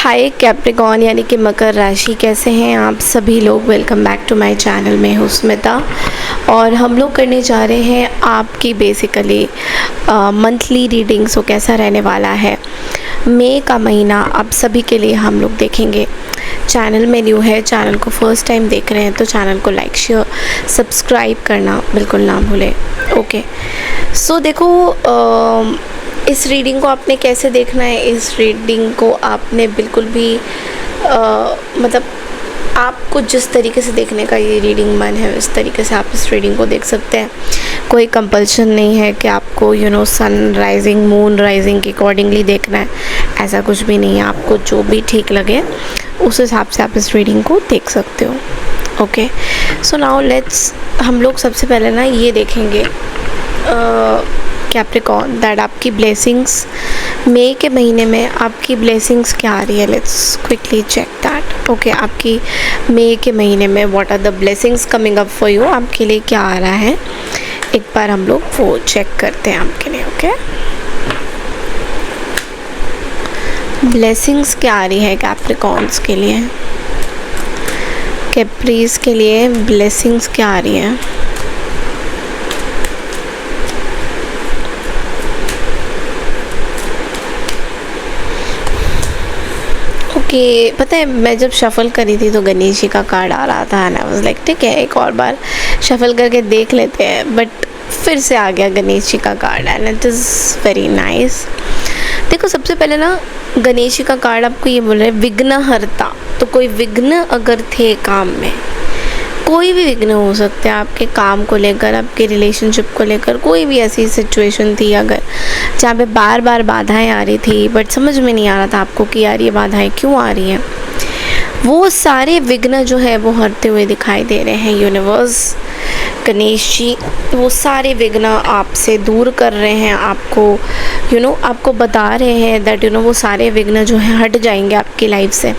हाय Capricorn यानी कि मकर राशि, कैसे हैं आप सभी लोग। Welcome back to my channel. मैं हूँ स्मिता और हम लोग करने जा रहे हैं आपकी बेसिकली मंथली रीडिंग्स। कैसा रहने वाला है मई का महीना आप सभी के लिए हम लोग देखेंगे। चैनल में न्यू है, चैनल को फर्स्ट टाइम देख रहे हैं तो चैनल को लाइक शेयर सब्सक्राइब करना बिल्कुल ना भूलें। ओके सो देखो, इस रीडिंग को आपने कैसे देखना है। इस रीडिंग को आपने बिल्कुल भी मतलब आपको जिस तरीके से देखने का ये रीडिंग मन है उस तरीके से आप इस रीडिंग को देख सकते हैं। कोई कंपल्शन नहीं है कि आपको सन राइजिंग मून राइजिंग के अकॉर्डिंगली देखना है, ऐसा कुछ भी नहीं है। आपको जो भी ठीक लगे उस हिसाब से आप इस रीडिंग को देख सकते हो। ओके सो नाउ लेट्स, हम लोग सबसे पहले ना ये देखेंगे कैप्रिकॉन दैट आपकी ब्लेसिंग्स मई के महीने में आपकी ब्लेसिंग्स क्या आ रही है। Let's quickly check that. Okay, आपकी मई के महीने में what are the blessings coming up for you, आपके लिए क्या आ रहा है एक बार हम लोग वो चेक करते हैं आपके लिए। ओके ब्लेसिंग्स क्या आ रही है कैप्रिकॉन्स के लिए, कैप्रीज के लिए ब्लेसिंग्स क्या आ रही है। कि पता है मैं जब शफ़ल करी थी तो गणेश जी का कार्ड आ रहा था एंड आई वाज लाइक ठीक है एक और बार शफ़ल करके देख लेते हैं, बट फिर से आ गया गणेश जी का card and it is very nice. देखो सबसे पहले ना गणेश जी का कार्ड आपको ये बोल रहे हैं विघ्नहर्ता। तो कोई विघ्न अगर थे काम में, कोई भी विघ्न हो सकते हैं आपके काम को लेकर, आपके रिलेशनशिप को लेकर, कोई भी ऐसी सिचुएशन थी अगर जहाँ पे बार बार बाधाएं आ रही थी बट समझ में नहीं आ रहा था आपको कि यार ये बाधाएं क्यों आ रही हैं, वो सारे विघ्न जो है वो हटते हुए दिखाई दे रहे हैं। यूनिवर्स गणेश जी वो सारे विघ्न आपसे दूर कर रहे हैं, आपको आपको बता रहे हैं दैट वो सारे विघ्न जो हैं हट जाएंगे आपकी लाइफ से।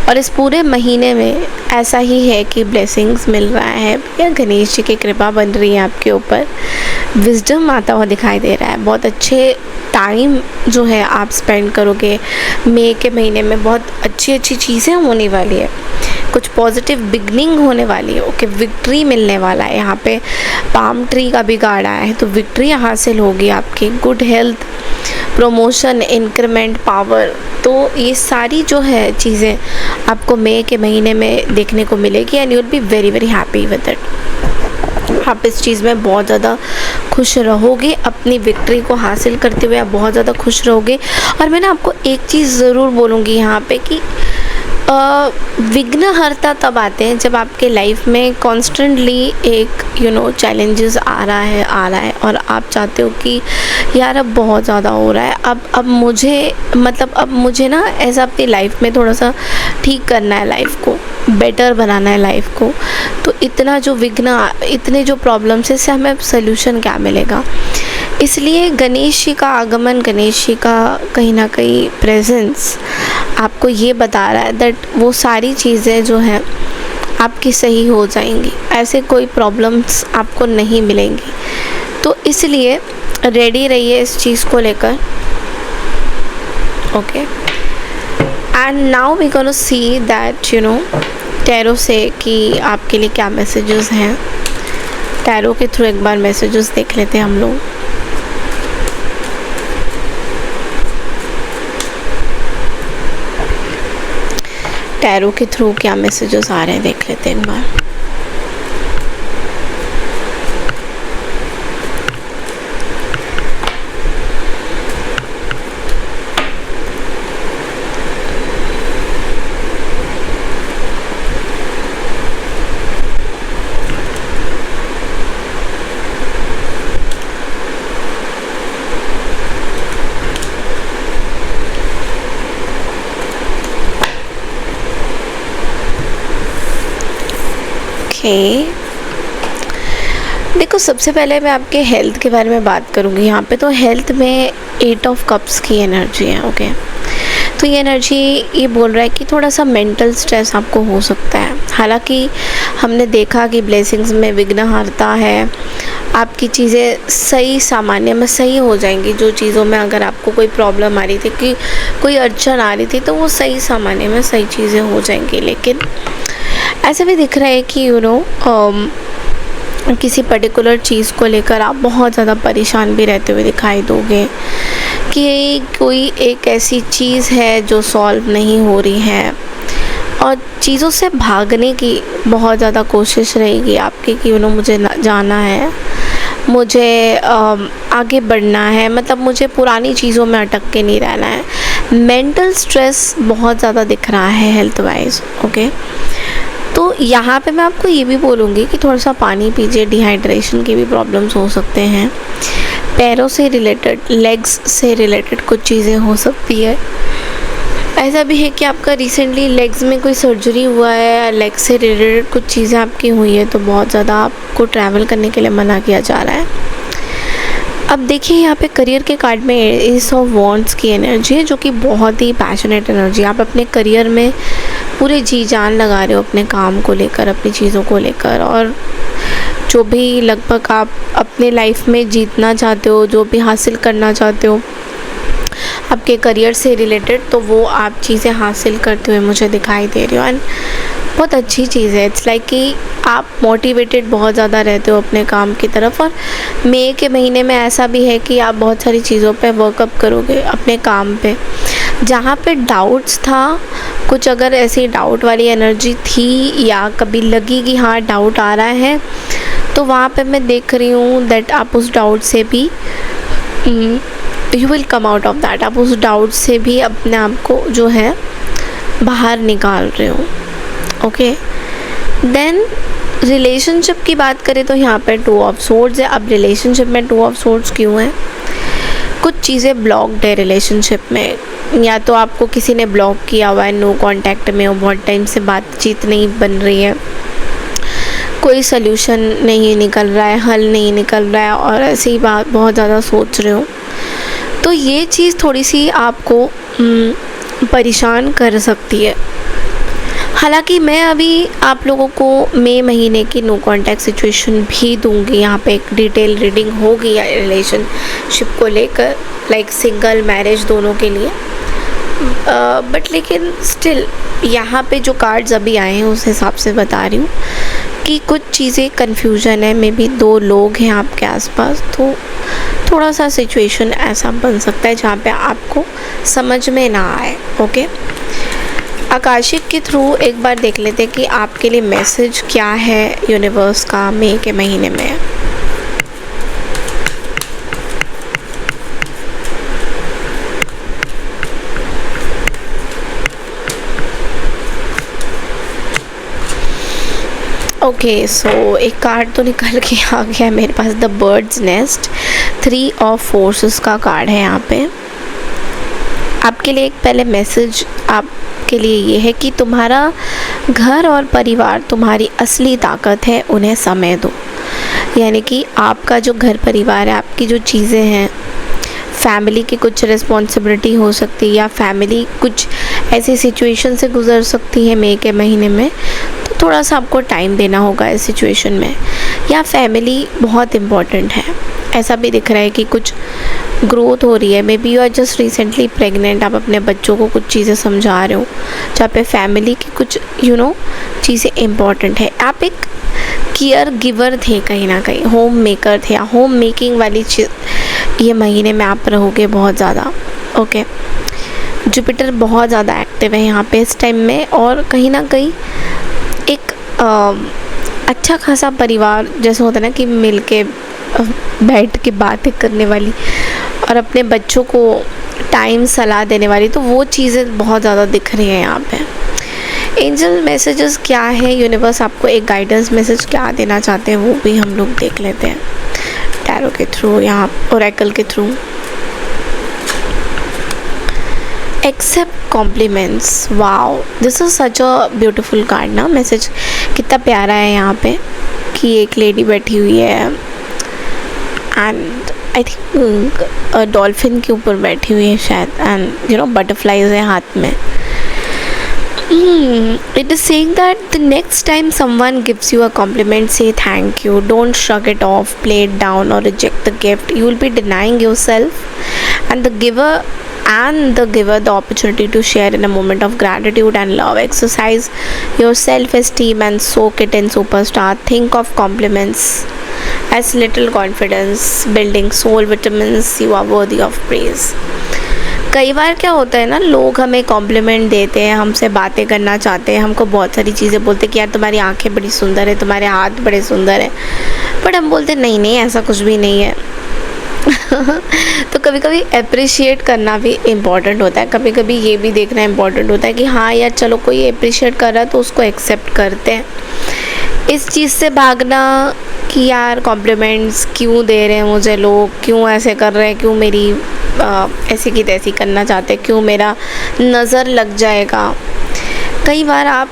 और इस पूरे महीने में ऐसा ही है कि ब्लेसिंग्स मिल रहा है या गणेश जी की कृपा बन रही है आपके ऊपर, विजडम आता हुआ दिखाई दे रहा है। बहुत अच्छे टाइम जो है आप स्पेंड करोगे मई के महीने में, बहुत अच्छी अच्छी चीज़ें होने वाली है, कुछ पॉजिटिव बिगनिंग होने वाली है। ओके विक्ट्री मिलने वाला है। यहाँ पे पाम ट्री का भी कार्ड आया है तो विक्ट्री हासिल होगी आपकी। Good health, promotion, increment, power, तो ये सारी जो है चीज़ें आपको मई के महीने में देखने को मिलेगी and you will be very very happy with it. आप इस चीज़ में बहुत ज़्यादा खुश रहोगे, अपनी विक्ट्री को हासिल करते हुए आप बहुत ज़्यादा खुश रहोगे। और मैं ना आपको एक चीज़ ज़रूर बोलूँगी यहाँ पे कि विघ्नहर्ता तब आते हैं जब आपके लाइफ में कॉन्स्टेंटली एक चैलेंजेस आ रहा है और आप चाहते हो कि यार अब बहुत ज़्यादा हो रहा है, अब मुझे ना ऐसा अपनी लाइफ में थोड़ा सा ठीक करना है, लाइफ को बेटर बनाना है लाइफ को। तो इतना जो विघ्न, इतने जो प्रॉब्लम्स है इससे हमें सोल्यूशन क्या मिलेगा। इसलिए गणेश जी का आगमन, गणेश जी का कहीं ना कहीं प्रेजेंस आपको ये बता रहा है दैट वो सारी चीज़ें जो हैं आपकी सही हो जाएंगी, ऐसे कोई प्रॉब्लम्स आपको नहीं मिलेंगी। तो इसलिए रेडी रहिए इस चीज़ को लेकर। Okay and now we gonna see that tarot से कि आपके लिए क्या मैसेजेस हैं। टैरो के थ्रू एक बार मैसेजेस देख लेते हैं हम लोग। टैरो के थ्रू क्या मैसेजेस आ रहे हैं देख लेते हैं एक बार। देखो सबसे पहले मैं आपके हेल्थ के बारे में बात करूँगी यहाँ पे। तो हेल्थ में 8 ऑफ कप्स की एनर्जी है। ओके तो ये एनर्जी ये बोल रहा है कि थोड़ा सा मेंटल स्ट्रेस आपको हो सकता है। हालांकि हमने देखा कि ब्लेसिंग्स में विघ्नहर्ता है, आपकी चीज़ें सही सामान्य में सही हो जाएंगी। जो चीज़ों में अगर आपको कोई प्रॉब्लम आ रही थी, कि कोई अड़चन आ रही थी, तो वो सही सामान्य में सही चीज़ें हो जाएंगी। लेकिन ऐसा भी दिख रहा है कि किसी पर्टिकुलर चीज़ को लेकर आप बहुत ज़्यादा परेशान भी रहते हुए दिखाई दोगे, कि कोई एक ऐसी चीज़ है जो सॉल्व नहीं हो रही है, और चीज़ों से भागने की बहुत ज़्यादा कोशिश रहेगी आपकी कि मुझे जाना है, मुझे आगे बढ़ना है, मतलब मुझे पुरानी चीज़ों में अटक के नहीं रहना है। मेंटल स्ट्रेस बहुत ज़्यादा दिख रहा है हेल्थ वाइज। ओके, तो यहाँ पे मैं आपको ये भी बोलूँगी कि थोड़ा सा पानी पीजिए। डिहाइड्रेशन की भी प्रॉब्लम्स हो सकते हैं। पैरों से रिलेटेड, लेग्स से रिलेटेड कुछ चीज़ें हो सकती है। ऐसा भी है कि आपका रिसेंटली लेग्स में कोई सर्जरी हुआ है, लेग से रिलेटेड कुछ चीज़ें आपकी हुई है, तो बहुत ज़्यादा आपको ट्रैवल करने के लिए मना किया जा रहा है। अब देखिए यहाँ पे करियर के कार्ड में एस ऑफ वॉन्ड्स की एनर्जी है, जो कि बहुत ही पैशनेट एनर्जी। आप अपने करियर में पूरे जी जान लगा रहे हो, अपने काम को लेकर, अपनी चीज़ों को लेकर, और जो भी लगभग आप अपने लाइफ में जीतना चाहते हो, जो भी हासिल करना चाहते हो आपके करियर से रिलेटेड, तो वो आप चीज़ें हासिल करते हुए मुझे दिखाई दे रही हो। एंड बहुत अच्छी चीज़ है। इट्स लाइक कि आप मोटिवेटेड बहुत ज़्यादा रहते हो अपने काम की तरफ। और मई के महीने में ऐसा भी है कि आप बहुत सारी चीज़ों पे वर्कअप करोगे अपने काम पे। जहाँ पे डाउट्स था, कुछ अगर ऐसी डाउट वाली एनर्जी थी या कभी लगी कि हाँ डाउट आ रहा है, तो वहाँ पे मैं देख रही हूँ दैट आप उस डाउट से भी you will come out of that. आप उस डाउट से भी अपने आप को जो है बाहर निकाल रहे हो। ओके, देन रिलेशनशिप की बात करें तो यहाँ पे 2 ऑफ सोर्ड्स है। अब रिलेशनशिप में 2 ऑफ सोर्ड्स क्यों है? कुछ चीज़ें ब्लॉक्ड है रिलेशनशिप में, या तो आपको किसी ने ब्लॉक किया हुआ है, नो कांटेक्ट में हो, बहुत टाइम से बातचीत नहीं बन रही है, कोई सल्यूशन नहीं निकल रहा है, हल नहीं निकल रहा है, और ऐसे ही बात बहुत ज़्यादा सोच रहे हो, तो ये चीज़ थोड़ी सी आपको परेशान कर सकती है। हालांकि मैं अभी आप लोगों को मई महीने की नो कांटेक्ट सिचुएशन भी दूंगी। यहाँ पे एक डिटेल रीडिंग होगी रिलेशनशिप को लेकर, लाइक सिंगल मैरिज दोनों के लिए। बट लेकिन स्टिल यहाँ पे जो कार्ड्स अभी आए हैं उस हिसाब से बता रही हूँ कि कुछ चीज़ें कन्फ्यूजन है। मे बी 2 लोग हैं आपके आसपास, तो थोड़ा सा सिचुएशन ऐसा बन सकता है जहाँ पे आपको समझ में ना आए। ओके, आकाशिक के थ्रू एक बार देख लेते हैं कि आपके लिए मैसेज क्या है यूनिवर्स का मई के महीने में। ओके, सो एक कार्ड तो निकल के आ गया मेरे पास, the birds nest. 3 of forces का कार्ड है यहाँ पे। आपके लिए एक पहले मैसेज आपके लिए ये है कि तुम्हारा घर और परिवार तुम्हारी असली ताकत है, उन्हें समय दो। यानी कि आपका जो घर परिवार है, आपकी जो चीज़ें हैं, फैमिली की कुछ रिस्पॉन्सिबिलिटी हो सकती है, या फैमिली कुछ ऐसी सिचुएशन से गुजर सकती है मई के महीने में, तो थोड़ा सा आपको टाइम देना होगा इस सिचुएशन में। या फैमिली बहुत इम्पॉर्टेंट है। ऐसा भी दिख रहा है कि कुछ ग्रोथ हो रही है। Maybe you are just recently pregnant, आप अपने बच्चों को कुछ चीज़ें समझा रहे हो, जहाँ पे फैमिली की कुछ चीज़ें इम्पॉर्टेंट है। आप एक केयर गिवर थे कहीं ना कहीं, होम मेकर थे, या होम मेकिंग वाली चीज़ ये महीने में आप रहोगे बहुत ज़्यादा। ओके, जुपिटर बहुत ज़्यादा एक्टिव है यहाँ पे इस टाइम में, और कहीं ना कहीं एक अच्छा खासा परिवार जैसे होता है ना कि मिल के बैठ के बातें करने वाली और अपने बच्चों को टाइम सलाह देने वाली, तो वो चीज़ें बहुत ज़्यादा दिख रही हैं यहाँ पे। एंजल मैसेजेस क्या है, यूनिवर्स आपको एक गाइडेंस मैसेज क्या देना चाहते हैं वो भी हम लोग देख लेते हैं टैरो के थ्रू, यहाँ ओरेकल के through. Accept compliments, wow, this is such a beautiful card ना। मैसेज कितना प्यारा है यहाँ पे कि एक लेडी बैठी हुई है एंड आई थिंक डॉल्फिन के ऊपर बैठी हुई है शायद, एंड बटरफ्लाइज है हाथ में। It is saying that the next time someone gives you a compliment, say thank you. Don't shrug it off, play it down, or reject the gift. You will be denying yourself and the giver the opportunity to share in a moment of gratitude and love. Exercise your self-esteem and soak it in, superstar. Think of compliments as little confidence building soul vitamins. You are worthy of praise. कई बार क्या होता है ना, लोग हमें complement देते हैं, हमसे बातें करना चाहते हैं, हमको बहुत सारी चीज़ें बोलते हैं कि यार तुम्हारी आंखें बड़ी सुंदर है, तुम्हारे हाथ बड़े सुंदर है, बट हम बोलते नहीं नहीं ऐसा कुछ भी नहीं है। तो कभी कभी अप्रिशिएट करना भी इम्पॉर्टेंट होता है, कभी कभी ये भी देखना इम्पॉर्टेंट होता है कि हाँ यार चलो कोई अप्रिशिएट कर रहा है तो उसको एक्सेप्ट करते हैं। इस चीज़ से भागना कि यार कॉम्प्लीमेंट्स क्यों दे रहे हैं मुझे लोग, क्यों ऐसे कर रहे हैं, क्यों मेरी ऐसी की तैसी करना चाहते हैं, क्यों मेरा नज़र लग जाएगा। कई बार आप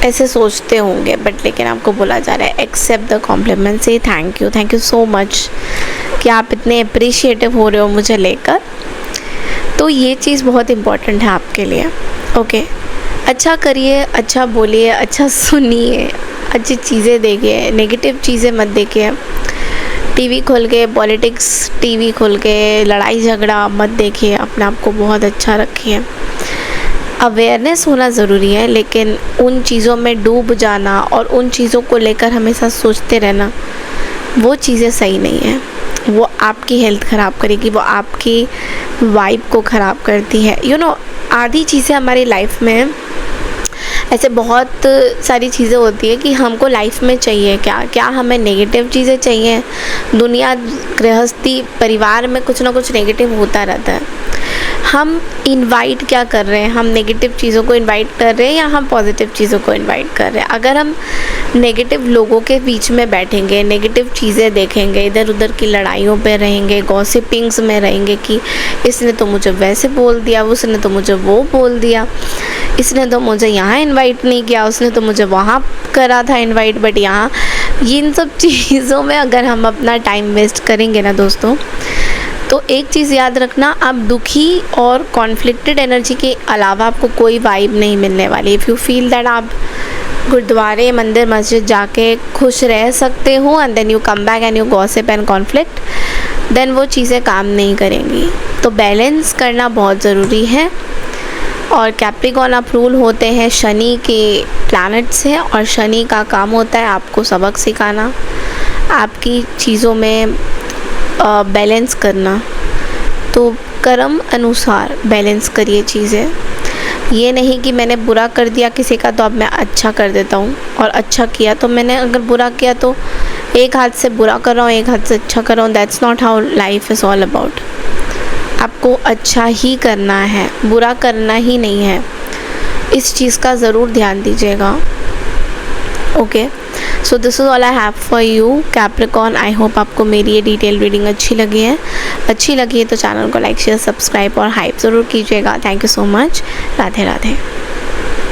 ऐसे सोचते होंगे, बट लेकिन आपको बोला जा रहा है एक्सेप्ट द कॉम्प्लीमेंट, से थैंक यू सो मच कि आप इतने अप्रिशिएटिव हो रहे हो मुझे लेकर। तो ये चीज़ बहुत इम्पॉर्टेंट है आपके लिए। ओके, अच्छा करिए, अच्छा बोलिए, अच्छा सुनिए, अच्छी चीज़ें देखिए, नेगेटिव चीज़ें मत देखिए। टीवी खोल के पॉलिटिक्स, टीवी खोल के लड़ाई झगड़ा मत देखिए, अपने आप को बहुत अच्छा रखिए। अवेयरनेस होना ज़रूरी है, लेकिन उन चीज़ों में डूब जाना और उन चीज़ों को लेकर हमेशा सोचते रहना, वो चीज़ें सही नहीं है। वो आपकी हेल्थ ख़राब करेगी, वो आपकी वाइब को ख़राब करती है। आधी चीज़ें हमारी लाइफ में ऐसे बहुत सारी चीज़ें होती है कि हमको लाइफ में चाहिए क्या हमें नेगेटिव चीज़ें चाहिए। दुनिया, गृहस्थी, परिवार में कुछ ना कुछ नेगेटिव होता रहता है। हम इनवाइट क्या कर रहे हैं, हम नेगेटिव चीज़ों को इनवाइट कर रहे हैं या हम पॉजिटिव चीज़ों को इनवाइट कर रहे हैं। अगर हम नेगेटिव लोगों के बीच में बैठेंगे, नेगेटिव चीज़ें देखेंगे, इधर उधर की लड़ाइयों पे रहेंगे, गॉसिपिंग्स में रहेंगे कि इसने तो मुझे वैसे बोल दिया, उसने तो मुझे वो बोल दिया, इसने तो मुझे यहाँ इनवाइट नहीं किया, उसने तो मुझे वहाँ करा था इनवाइट, बट यहाँ, इन सब चीज़ों में अगर हम अपना टाइम वेस्ट करेंगे ना दोस्तों, तो एक चीज़ याद रखना, आप दुखी और कॉन्फ्लिक्टेड एनर्जी के अलावा आपको कोई वाइब नहीं मिलने वाली। इफ़ यू फील दैट आप गुरुद्वारे, मंदिर, मस्जिद जाके खुश रह सकते हो and then you come back and you gossip and conflict, then वो चीज़ें काम नहीं करेंगी। तो बैलेंस करना बहुत ज़रूरी है। और कैप्रिकॉर्न आप रूल होते हैं शनि के प्लैनेट से, और शनि का काम होता है आपको सबक सिखाना, आपकी चीज़ों में बैलेंस करना। तो कर्म अनुसार बैलेंस करिए चीज़ें। ये नहीं कि मैंने बुरा कर दिया किसी का तो अब मैं अच्छा कर देता हूँ, और अच्छा किया तो मैंने अगर बुरा किया तो एक हाथ से बुरा कर रहा हूँ, एक हाथ से अच्छा कर रहा हूँ। That's not how life is all about. आपको अच्छा ही करना है, बुरा करना ही नहीं है। इस चीज़ का ज़रूर ध्यान दीजिएगा। Okay, so this is all I have for you Capricorn. I hope आपको मेरी ये डिटेल रीडिंग अच्छी लगी है तो चैनल को लाइक, शेयर, सब्सक्राइब और हाइप ज़रूर कीजिएगा। Thank you so much. Radhe Radhe.